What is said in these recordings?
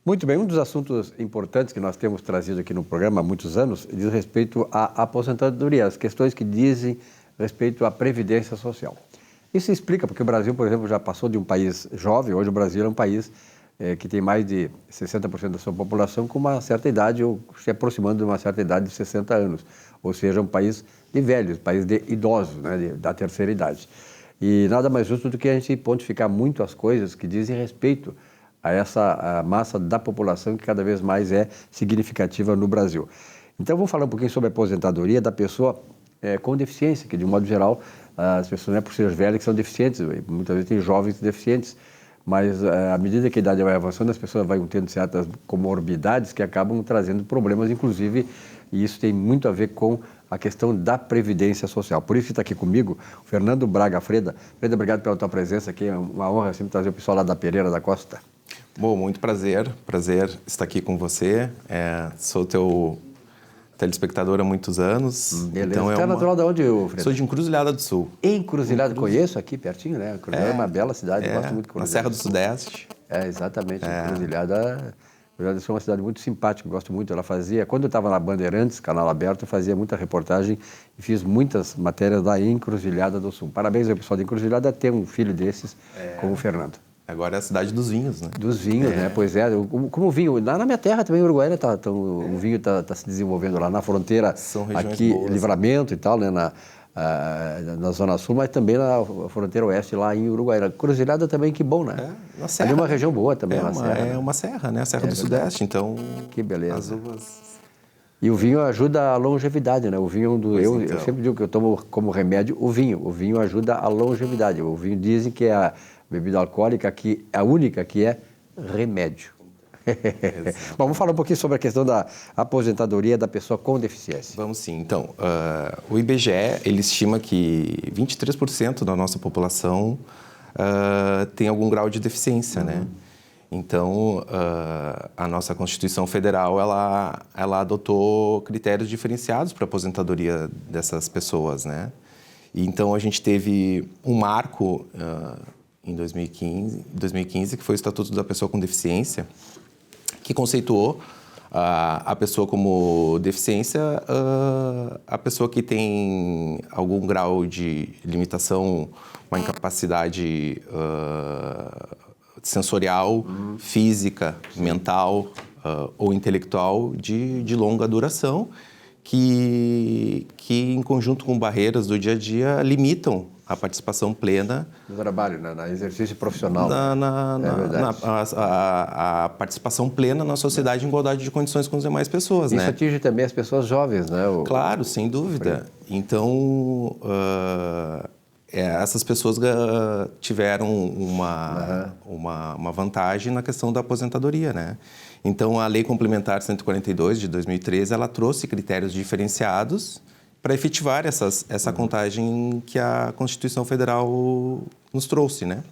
Muito bem, um dos assuntos importantes que nós temos trazido aqui no programa há muitos anos diz respeito à aposentadoria, as questões que dizem respeito à previdência social. Isso explica porque o Brasil, por exemplo, já passou de um país jovem, hoje o Brasil é um país que tem mais de 60% da sua população com uma certa idade ou se aproximando de uma certa idade de 60 anos, ou seja, um país de velhos, um país de idosos, né, da terceira idade. E nada mais justo do que a gente pontificar muito as coisas que dizem respeito a essa massa da população que cada vez mais é significativa no Brasil. Então, vamos falar um pouquinho sobre a aposentadoria da pessoa com deficiência, que de um modo geral, as pessoas não é por ser velhas que são deficientes, muitas vezes tem jovens deficientes, mas à medida que a idade vai avançando, as pessoas vão tendo certas comorbidades que acabam trazendo problemas, inclusive, e isso tem muito a ver com a questão da previdência social. Por isso que está aqui comigo o Fernando Braga Freda. Freda, obrigado pela tua presença aqui, é uma honra sempre trazer o pessoal lá da Pereira da Costa. Bom, muito prazer estar aqui com você. Sou teu telespectador há muitos anos. Beleza. Então é natural de onde, Freda? Sou de Encruzilhada do Sul. Encruzilhada, conheço aqui pertinho, né? Encruzilhada é uma bela cidade, gosto muito de Encruzilhada. Na Serra do Sudeste. Exatamente. Encruzilhada é uma cidade muito simpática, gosto muito. Ela fazia, quando eu estava na Bandeirantes, canal aberto, eu fazia muita reportagem e fiz muitas matérias da Encruzilhada do Sul. Parabéns ao pessoal da Encruzilhada ter um filho desses como o Fernando. Agora é a cidade dos vinhos, né? Dos vinhos, né? Pois é. Como o vinho, lá na minha terra também, Uruguaiana, o vinho está se desenvolvendo lá na fronteira, aqui, boas, Livramento e tal, né? Na Zona Sul, mas também na fronteira oeste, lá em Uruguaiana. Encruzilhada também, que bom, né? Na Serra. Ali é uma região boa também, uma serra, né? A Serra do Sudeste, então... Que beleza. As uvas... E o vinho ajuda a longevidade, né? O vinho, eu sempre digo que eu tomo como remédio o vinho. O vinho ajuda a longevidade. O vinho dizem que é a bebida alcoólica a única que é remédio. Bom, vamos falar um pouquinho sobre a questão da aposentadoria da pessoa com deficiência. Vamos sim. Então, o IBGE, ele estima que 23% da nossa população tem algum grau de deficiência, né? Então, a nossa Constituição Federal, ela adotou critérios diferenciados para a aposentadoria dessas pessoas, né? E, então, a gente teve um marco em 2015, que foi o Estatuto da Pessoa com Deficiência, que conceituou a pessoa como deficiência, a pessoa que tem algum grau de limitação, uma incapacidade sensorial, física, mental ou intelectual de longa duração, que em conjunto com barreiras do dia a dia limitam a participação plena no trabalho, no exercício profissional. A participação plena na sociedade em igualdade de condições com as demais pessoas, Isso né? atinge também as pessoas jovens, né? Claro, sem dúvida. Então, essas pessoas tiveram uma vantagem na questão da aposentadoria, né? Então, a Lei Complementar 142 de 2013, ela trouxe critérios diferenciados para efetivar essa contagem que a Constituição Federal nos trouxe, né?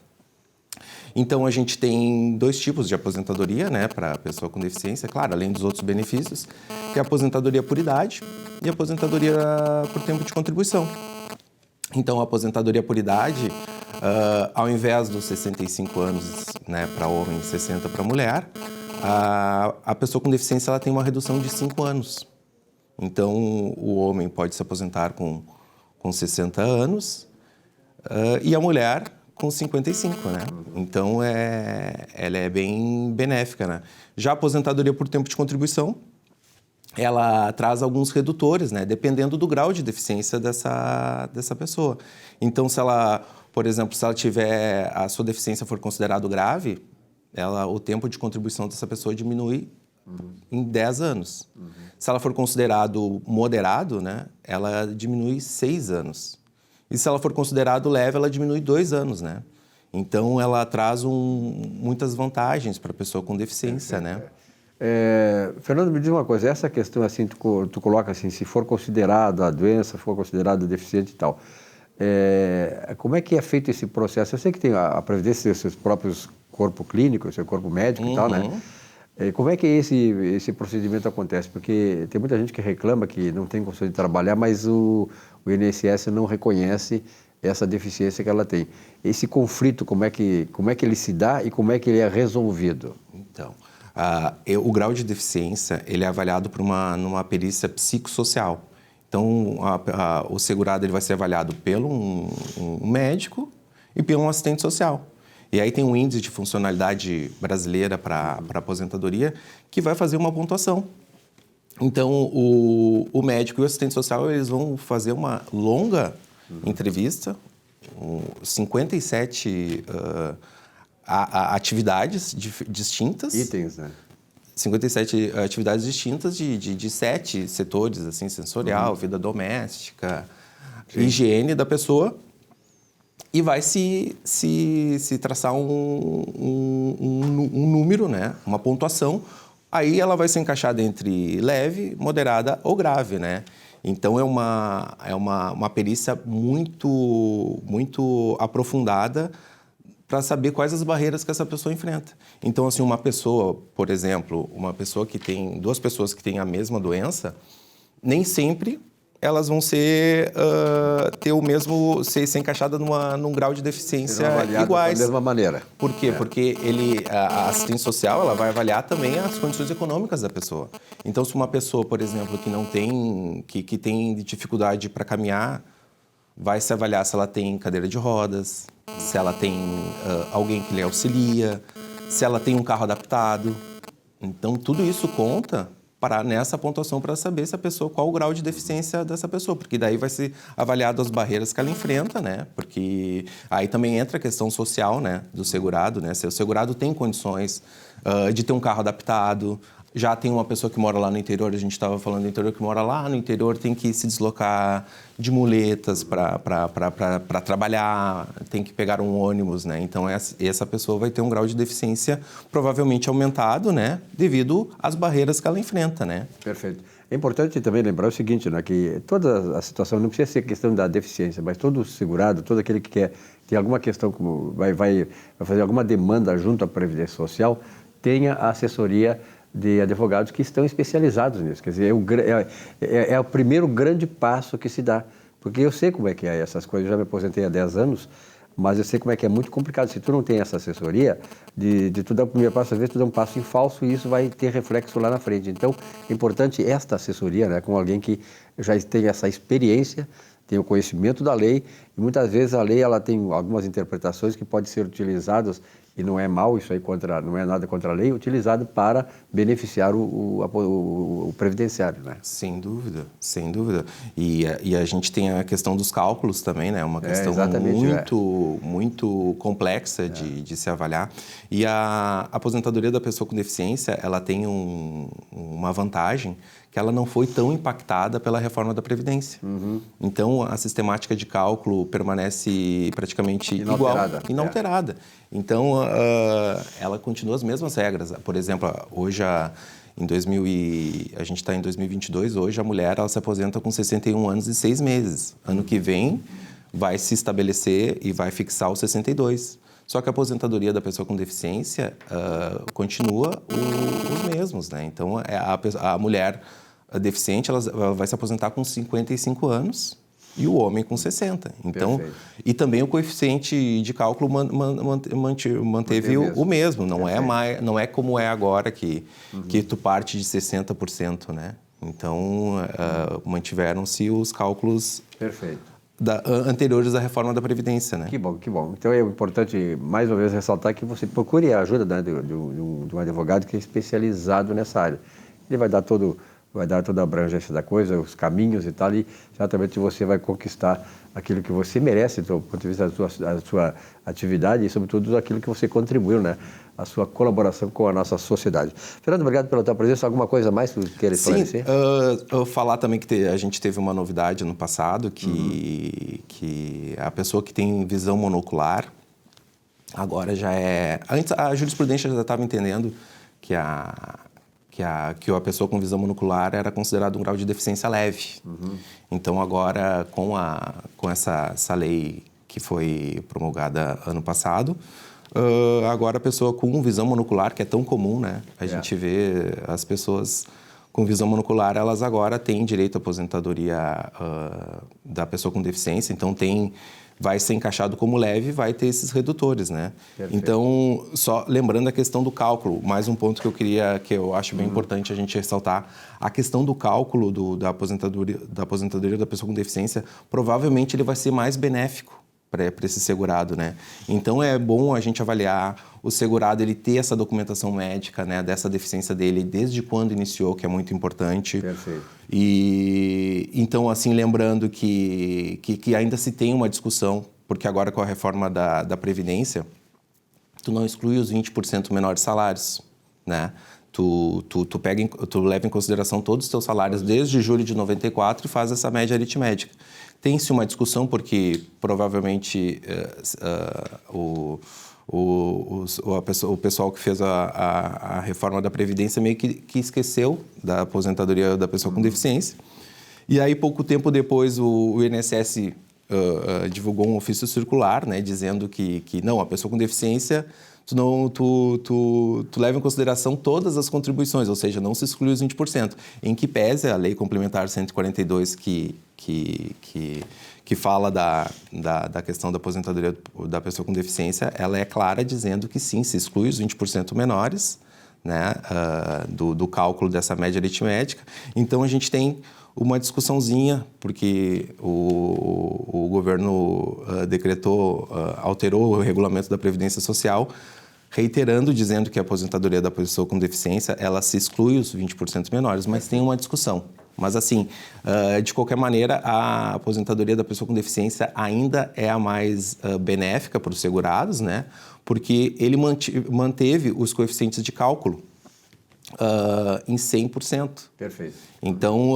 Então, a gente tem dois tipos de aposentadoria, né, para a pessoa com deficiência, claro, além dos outros benefícios, que é a aposentadoria por idade e a aposentadoria por tempo de contribuição. Então, a aposentadoria por idade, ao invés dos 65 anos, né, para homem e 60 para mulher, a pessoa com deficiência ela tem uma redução de 5 anos. Então, o homem pode se aposentar com 60 anos e a mulher com 55, né? Então, ela é bem benéfica, né? Já a aposentadoria por tempo de contribuição, ela traz alguns redutores, né? Dependendo do grau de deficiência dessa pessoa. Então, se ela, por exemplo, se ela tiver, a sua deficiência for considerado grave, o tempo de contribuição dessa pessoa diminui em 10 anos. Se ela for considerado moderado, né, ela diminui 6 anos. E se ela for considerado leve, ela diminui 2 anos, né? Então, ela traz muitas vantagens para a pessoa com deficiência, né? Fernando, me diz uma coisa, essa questão assim, tu coloca assim, se for considerada a doença, for considerada deficiente e tal, como é que é feito esse processo? Eu sei que tem a Previdência tem seus próprios corpo clínico, seu corpo médico e tal, né? Como é que esse procedimento acontece? Porque tem muita gente que reclama que não tem condições de trabalhar, mas o INSS não reconhece essa deficiência que ela tem. Esse conflito, como é que ele se dá e como é que ele é resolvido? Então, O grau de deficiência ele é avaliado por numa perícia psicossocial. Então, o segurado ele vai ser avaliado pelo um médico e pelo um assistente social. E aí tem um índice de funcionalidade brasileira para aposentadoria que vai fazer uma pontuação. Então, o médico e o assistente social eles vão fazer uma longa entrevista, 57 atividades distintas. Itens, né? 57 atividades distintas de 7 setores, assim, sensorial, vida doméstica, higiene da pessoa. E vai se traçar um número, né? Uma pontuação. Aí ela vai ser encaixada entre leve, moderada ou grave, né? Então, é uma perícia muito aprofundada para saber quais as barreiras que essa pessoa enfrenta. Então, assim, uma pessoa, por exemplo, duas pessoas que têm a mesma doença, nem sempre elas vão ser encaixadas num grau de deficiência iguais. Da mesma maneira. Por quê? Porque a assistência social ela vai avaliar também as condições econômicas da pessoa. Então, se uma pessoa, por exemplo, que tem dificuldade para caminhar, vai se avaliar se ela tem cadeira de rodas, se ela tem alguém que lhe auxilia, se ela tem um carro adaptado. Então, tudo isso conta nessa pontuação para saber se qual o grau de deficiência dessa pessoa, porque daí vai ser avaliado as barreiras que ela enfrenta, né? Porque aí também entra a questão social, né, do segurado, né? Se o segurado tem condições de ter um carro adaptado, já tem uma pessoa que mora lá no interior, a gente estava falando do interior, que mora lá no interior, tem que se deslocar de muletas para trabalhar, tem que pegar um ônibus, né? Então, essa pessoa vai ter um grau de deficiência provavelmente aumentado, né? Devido às barreiras que ela enfrenta, né? Perfeito. É importante também lembrar o seguinte, né? Que toda a situação, não precisa ser questão da deficiência, mas todo segurado, todo aquele que quer ter alguma questão, como vai fazer alguma demanda junto à Previdência Social, tenha a assessoria de advogados que estão especializados nisso. Quer dizer, é o primeiro grande passo que se dá. Porque eu sei como é que é essas coisas, eu já me aposentei há 10 anos, mas eu sei como é que é muito complicado. Se tu não tem essa assessoria, de tu dar o primeiro passo, às vezes tu dá um passo em falso e isso vai ter reflexo lá na frente. Então, é importante esta assessoria, né, com alguém que já tem essa experiência, tem o conhecimento da lei, e muitas vezes a lei ela tem algumas interpretações que podem ser utilizadas, e não é mal isso aí, não é nada contra a lei, utilizado para beneficiar o previdenciário, né? Sem dúvida, sem dúvida. E a gente tem a questão dos cálculos também, né? Uma questão muito complexa de se avaliar. E a aposentadoria da pessoa com deficiência, ela tem uma vantagem que ela não foi tão impactada pela reforma da Previdência. Então, a sistemática de cálculo permanece praticamente inalterada. Então, ela continua as mesmas regras. Por exemplo, hoje, a gente está em 2022, hoje a mulher ela se aposenta com 61 anos e 6 meses. Ano que vem vai se estabelecer e vai fixar os 62. Só que a aposentadoria da pessoa com deficiência continua os mesmos, né? Então, a mulher deficiente ela vai se aposentar com 55 anos e o homem com 60. Então, e também o coeficiente de cálculo manteve o mesmo. Não é como é agora que tu parte de 60%, né? Então, mantiveram-se os cálculos anteriores à reforma da Previdência, né? Que bom, que bom. Então, é importante, mais uma vez, ressaltar que você procure a ajuda, né, de um advogado que é especializado nessa área. Ele vai dar toda a abrangência da coisa, os caminhos e tal, e certamente você vai conquistar aquilo que você merece, do ponto de vista da sua atividade e, sobretudo, aquilo que você contribuiu, né? A sua colaboração com a nossa sociedade. Fernando, obrigado pela tua presença. Alguma coisa mais que você queira esclarecer? Sim, falar também que a gente teve uma novidade no passado, que a pessoa que tem visão monocular, agora já é... Antes, a jurisprudência já estava entendendo que a pessoa com visão monocular era considerada um grau de deficiência leve. Então, agora, com essa lei que foi promulgada ano passado, agora a pessoa com visão monocular, que é tão comum, né? A gente vê as pessoas com visão monocular, elas agora têm direito à aposentadoria da pessoa com deficiência. Então, tem vai ser encaixado como leve, vai ter esses redutores, né? Perfeito. Então, só lembrando a questão do cálculo, mais um ponto que eu acho bem importante a gente ressaltar, a questão do cálculo da aposentadoria da pessoa com deficiência, provavelmente ele vai ser mais benéfico para esse segurado, né? Então é bom a gente avaliar o segurado, ele ter essa documentação médica, né, dessa deficiência dele desde quando iniciou, que é muito importante. Perfeito. E então, assim, lembrando que ainda se tem uma discussão, porque agora com a reforma da Previdência, tu não exclui os 20% menores salários, né? Tu leva em consideração todos os teus salários desde julho de 94 e faz essa média aritmética. Tem-se uma discussão porque provavelmente o pessoal que fez a reforma da Previdência meio que esqueceu da aposentadoria da pessoa com deficiência. E aí, pouco tempo depois, o INSS divulgou um ofício circular, né, dizendo que não, a pessoa com deficiência, tu leva em consideração todas as contribuições, ou seja, não se exclui os 20%. Em que pese a Lei Complementar 142, que fala da questão da aposentadoria da pessoa com deficiência, ela é clara dizendo que sim, se exclui os 20% menores, né, do cálculo dessa média aritmética. Então, a gente tem uma discussãozinha, porque o governo alterou o regulamento da Previdência Social, reiterando, dizendo que a aposentadoria da pessoa com deficiência, ela se exclui os 20% menores, mas tem uma discussão. Mas, assim, de qualquer maneira, a aposentadoria da pessoa com deficiência ainda é a mais benéfica para os segurados, né? Porque ele manteve os coeficientes de cálculo em 100%. Perfeito. Então,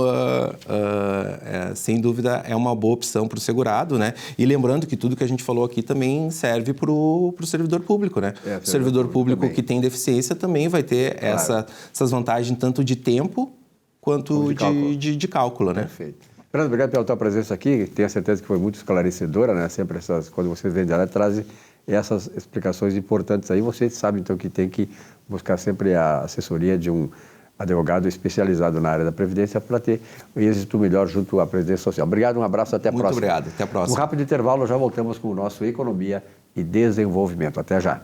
sem dúvida, é uma boa opção para o segurado, né? E lembrando que tudo que a gente falou aqui também serve para o servidor público, né? O servidor público que tem deficiência também vai ter essas vantagens tanto de tempo quanto de cálculo, né? Perfeito. Fernando, obrigado pela tua presença aqui. Tenho certeza que foi muito esclarecedora, né? Sempre quando vocês vêm de área, trazem essas explicações importantes aí. Vocês sabem, então, que tem que buscar sempre a assessoria de um advogado especializado na área da Previdência para ter um êxito melhor junto à Previdência Social. Obrigado, um abraço, até a próxima. Muito obrigado, até a próxima. Um rápido intervalo, já voltamos com o nosso Economia e Desenvolvimento. Até já.